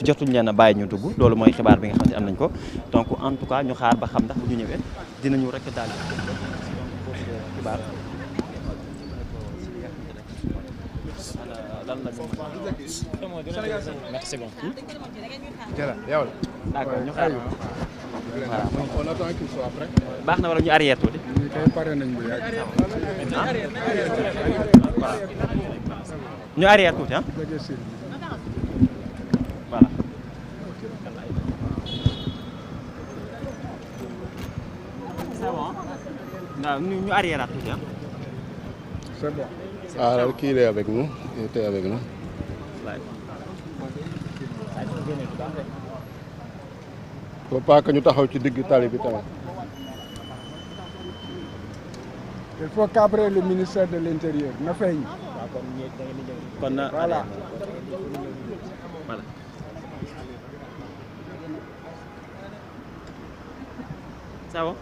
jotuñ leen a bàyyi ñu dugg loolu mooy xibaar bi nga xam ne am nañ ko donc en tout cas ñu xaar ba xam ndax bu ñu ñëwee dinañu rek daal xibaar lan la merci beaucoup. D'accord ñu xaar voilà on attend qu'il soit prêt. baax na wala ñu arrière tuuti. ñu kay pare nañ bu yàgg. ñu arrière tuuti ah. voilà. waaw ñu arrière tuuti ah. C'est bon. Alors qu'il est avec nous, il était avec nous. Faut pas que ñu taxaw ci digg tali bi tamit. Il faut cabrer le ministère de l'Intérieur na feeñ. kon na voilà. voilà. Ça va?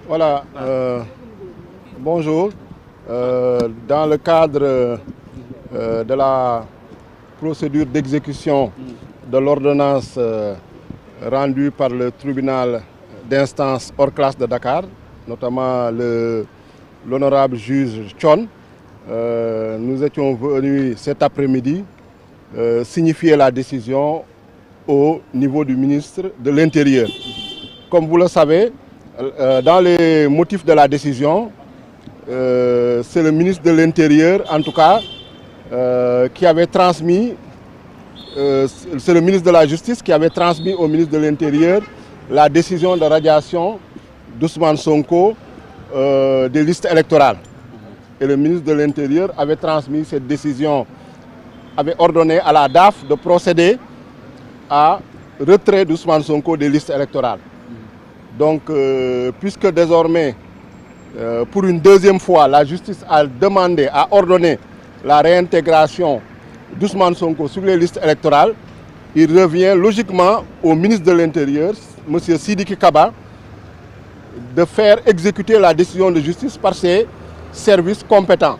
Voilà. Bonjour. Dans le cadre de la procédure d'exécution de l'ordonnance rendue par le tribunal d'instance hors classe de Dakar, notamment l'honorable juge Thion, nous étions venus cet après-midi signifier la décision au niveau du ministre de l'Intérieur. Comme vous le savez, dans les motifs de la décision, c'est le ministre de l'Intérieur, en tout cas, qui avait transmis, c'est le ministre de la Justice qui avait transmis au ministre de l'Intérieur la décision de radiation d'Ousmane Sonko des listes électorales. Et le ministre de l'Intérieur avait transmis cette décision, avait ordonné à la DAF de procéder à retrait d'Ousmane Sonko des listes électorales. Donc, puisque désormais, pour une deuxième fois, la justice a demandé, a ordonné la réintégration d'Ousmane Sonko sur les listes électorales, il revient logiquement au ministre de l'Intérieur, M. Sidiki Kaba, de faire exécuter la décision de justice par ses services compétents.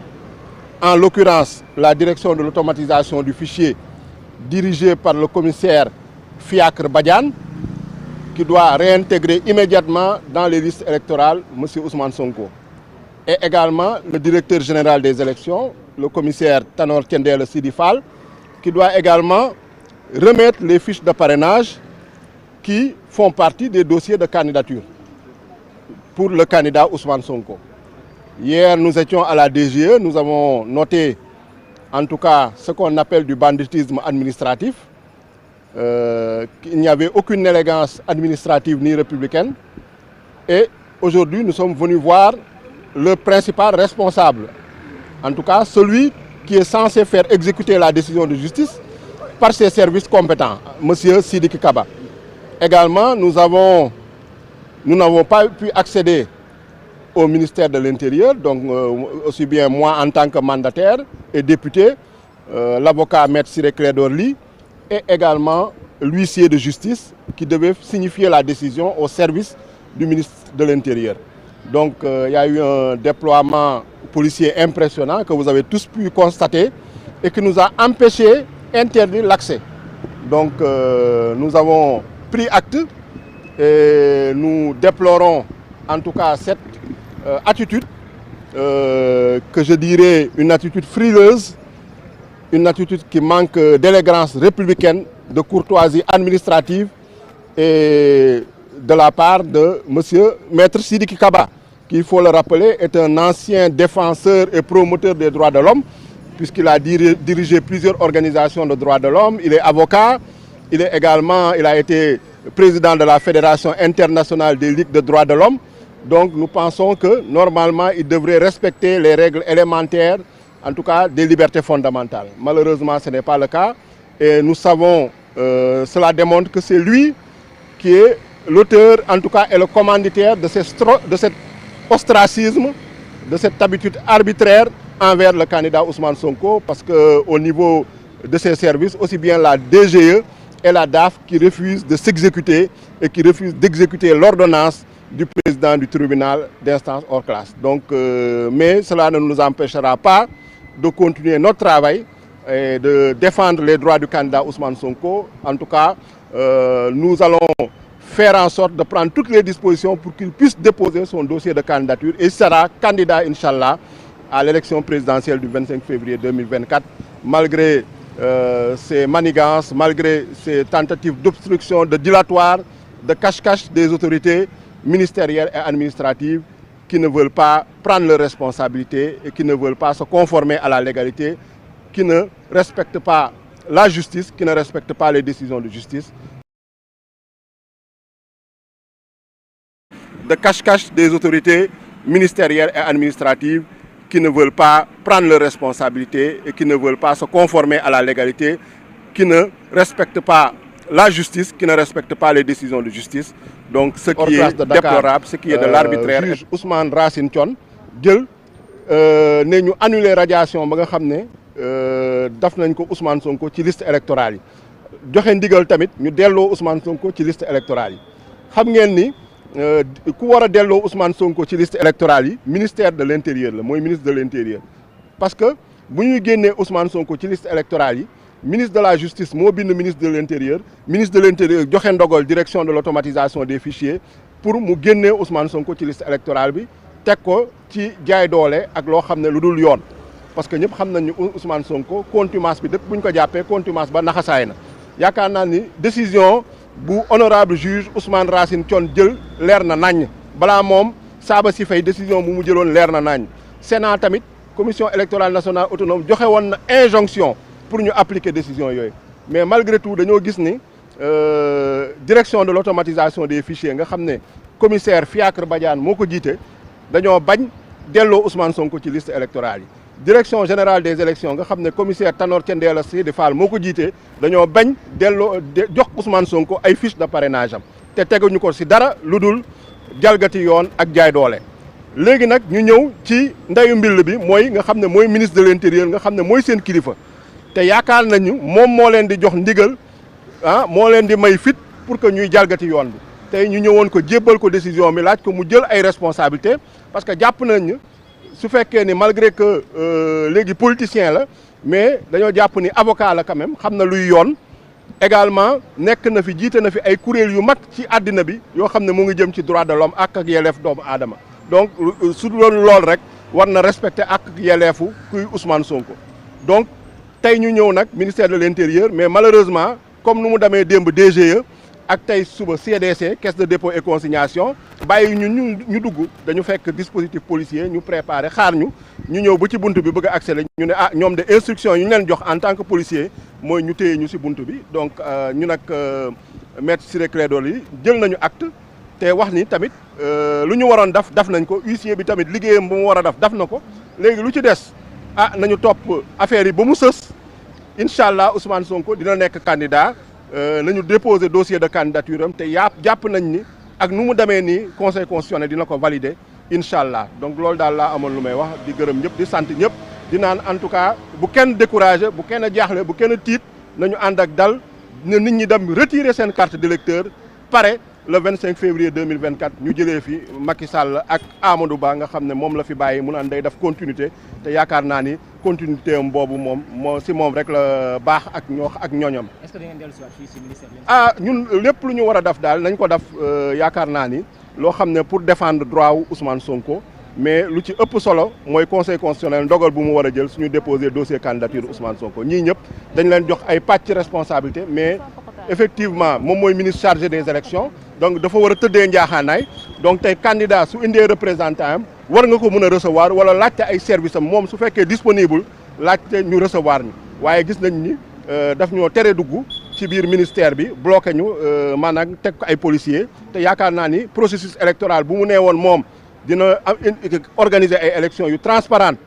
En l'occurrence, la direction de l'automatisation du fichier dirigée par le commissaire Fiacre Badiane, qui doit réintégrer immédiatement dans les listes électorales M. Ousmane Sonko. Et également le directeur général des élections, le commissaire Tanor Kendele Sidifal, qui doit également remettre les fiches de parrainage qui font partie des dossiers de candidature pour le candidat Ousmane Sonko. Hier, nous étions à la DGE, nous avons noté en tout cas ce qu'on appelle du banditisme administratif. Il n'y avait aucune élégance administrative ni républicaine. Et aujourd'hui, nous sommes venus voir le principal responsable, en tout cas celui qui est censé faire exécuter la décision de justice par ses services compétents, M. Sidiki Kaba. Également, nous n'avons pas pu accéder au ministère de l'Intérieur, donc aussi bien moi en tant que mandataire et député, l'avocat Maître Ciré Clédor Ly, et également l'huissier de justice qui devait signifier la décision au service du ministre de l'Intérieur. Donc il y a eu un déploiement policier impressionnant que vous avez tous pu constater et qui nous a empêché d'interdire l'accès. Donc nous avons pris acte et nous déplorons en tout cas cette attitude que je dirais une attitude frileuse, une attitude qui manque d'élégance républicaine, de courtoisie administrative et de la part de M. Maître Sidiki Kaba, qui, il faut le rappeler, est un ancien défenseur et promoteur des droits de l'homme, puisqu'il a dirigé plusieurs organisations de droits de l'homme. Il est avocat, il a été président de la Fédération internationale des ligues de droits de l'homme. Donc nous pensons que normalement, il devrait respecter les règles élémentaires, en tout cas des libertés fondamentales. Malheureusement, ce n'est pas le cas. Et nous savons, cela démontre que c'est lui qui est l'auteur, en tout cas, et le commanditaire de cet ostracisme, de cette habitude arbitraire envers le candidat Ousmane Sonko, parce qu'au niveau de ses services, aussi bien la DGE et la DAF qui refusent de s'exécuter et qui refusent d'exécuter l'ordonnance du président du tribunal d'instance hors classe. Donc, mais cela ne nous empêchera pas de continuer notre travail et de défendre les droits du candidat Ousmane Sonko. En tout cas, nous allons faire en sorte de prendre toutes les dispositions pour qu'il puisse déposer son dossier de candidature et sera candidat, Inch'Allah, à l'élection présidentielle du 25 février 2024, malgré ces manigances, malgré ces tentatives d'obstruction, de dilatoire, de cache-cache des autorités ministérielles et administratives qui ne veulent pas prendre leurs responsabilités et qui ne veulent pas se conformer à la légalité, qui ne respectent pas la justice, qui ne respectent pas les décisions de justice. De cache-cache des autorités ministérielles et administratives qui ne veulent pas prendre leurs responsabilités et qui ne veulent pas se conformer à la légalité, qui ne respectent pas la justice, qui ne respectent pas les décisions de justice. Donc ce qui est déplorable, ce qui est de l'arbitraire. Juge Ousmane Racine Thion jël ne ñu annuler radiation ba nga xam ne daf nañ ko Ousmane Sonko ci liste électorale yi joxe ndigal tamit ñu delloo Ousmane Sonko ci liste électorale yi xam ngeen ni ku war a delloo Ousmane Sonko ci liste électorale yi ministère de l'intérieur la mooy ministre de l'intérieur parce que bu ñuy génnee Ousmane Sonko ci liste électorale yi ministre de la justice moo bind ministre de l'intérieur joxe ndogal direction de l'automatisation des fichiers pour mu génnee Ousmane Sonko ci liste électorale bi teg ko ci jaay doole ak loo xam ne lu dul yoon parce que ñëpp xam nañ ni Ousmane Sonko contumace bi depuis bu ñu ko jàppee contumace ba naxasaay na yaakaar naa ni décision bu honorable juge Ousmane Racine Thion jël leer na nañ balaa moom Saba si fay décision bu mu jëloon leer na nañ Sénat tamit commission électorale nationale autonome joxe woon na injonction pour ñu appliquer décision yooyu mais malgré tout dañoo gis ni direction de l'automatisation des fichiers nga xam ne commissaire Fiacre Badiane moo ko jiite dañoo bañ delloo Ousmane Sonko ci liste électorale yi direction générale des élections nga xam ne commissaire Tanor Thiendella Seydi Fall moo ko jiite dañoo bañ delloo jox Ousmane Sonko ay fiche de parrainage am te teguñu ko ci dara lu dul jalgati yoon ak jaay doole. léegi nag ñu ñëw ci ndeyu mbill bi mooy nga xam ne mooy ministre de l'intérieur nga xam ne mooy seen kilifa te yaakaar nañu moom moo leen di jox ndigal moo leen di may fit pour que ñuy jalgati yoon bi tey ñu ñëwoon ko jébbal ko décision bi laaj ko mu jël ay responsabilités parce que jàpp nañ su fekkee ni malgré que léegi politicien la mais dañoo jàpp ni avocat la quand même xam na luy yoon également nekk na fi jiite na fi ay kuréel yu mag ci àddina bi yoo xam ne mu ngi jëm ci droit de l'homme ak yelleef doomu aadama donc su loolu rek war na respecter ak yelleefu kuy Ousmane Sonko donc tey ñu ñëw nag ministère de l'intérieur mais malheureusement comme nu mu demee démb DGE ak tey suba CDC caisse de dépôt et consignation bàyyi ñu dugg dañu fekk dispositif policier ñu préparé xaar ñu ñëw ba ci bunt bi bëgg a accéder ñu ne ñoom de instruction yi ñu leen jox en tant que policier mooy ñu téye ñu ci bunt bi donc ñu nag maître Ciré Clédor Ly jël nañu acte te wax ni tamit lu ñu waroon daf nañ ko huissier bi tamit liggéeyam bu mu war a daf na ko léegi lu ci des nañu topp affaire yi ba mu sës incha allah Ousmane Sonko dina nekk candidat nañu déposer dossier de candidature am te jàpp nañ ni ak nu mu demee nii conseil constitutionnel dina ko valider incha allah donc loolu daal laa amoon lu may wax di gërëm ñëpp di sant ñëpp di naan en tout cas bu kenn découragé bu kenn jaaxle bu kenn tiit nañu ànd ak dal ne nit ñi dem retirer seen carte d'électeur pare le 25 février 2024 ñu jëlee fi Macky Sall ak Amadou Ba nga xam ne moom la fi bàyyi mu naan day def continuité te yaakaar naa ni continuité am boobu moom si moom rek la baax ak ñooñam. Est-ce que da ngeen dellusiwaat fii si ministère bi? ñun lépp lu ñu war a def daal nañ ko def yaakaar naa ni loo xam ne pour défendre droit wu Ousmane Sonko mais lu ci ëpp solo mooy conseil constitutionnel ndogal bu mu war a jël suñu déposer dossier candidature Ousmane Sonko ñii ñëpp dañ leen jox ay pàcc responsabilité mais effectivement moom mooy ministre chargé des élections donc dafa war a tëddee njaaxaanaay donc tey candidat su indee représentant am war nga ko mën a recevoir wala laajte ay service am moom su fekkee disponible laajte ñu recevoir ñu waaye gis nañ ni daf ñoo tere dugg ci biir ministère bi bloqué ñu maanaam teg ko ay policiers te yaakaar naa ni processus électoral bu mu nee woon moom dina organiser ay élections yu transparentes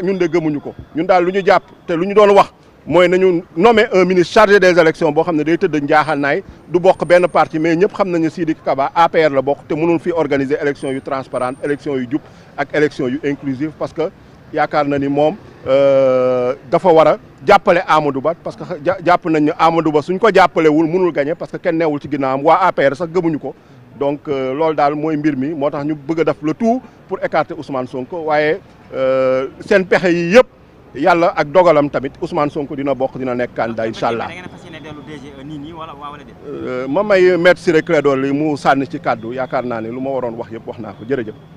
ñun de gëmuñu ko ñun daal lu ñu jàpp te lu ñu doon wax mooy nañu nommer un ministre chargé des élections boo xam ne day tëdd njaaxaanaay du bokk benn parti mais ñëpp xam nañu Sidiki Kaba APR la bokk te mënul fi organiser élections yu transparentes élections yu jub ak élections yu inclusive parce que yaakaar na ni moom dafa war a jàppale Amadou Ba parce que jàpp nañ ne Amadou Ba suñ ko jàppalewul mënul gagner parce que kenn neewul ci ginnaawam waa APR sax gëmuñu ko donc loolu daal mooy mbir mi moo tax ñu bëgg a def le tout pour écarter Ousmane Sonko waaye seen pexe yi yëpp yàlla ak dogalam tamit Ousmane Sonko dina bokk dina nekk candidat incha allah. ma may maître Ciré Clédor Ly mu sànni ci kàddu yaakaar naa ne lu ma waroon wax yëpp wax naa ko jërëjëf.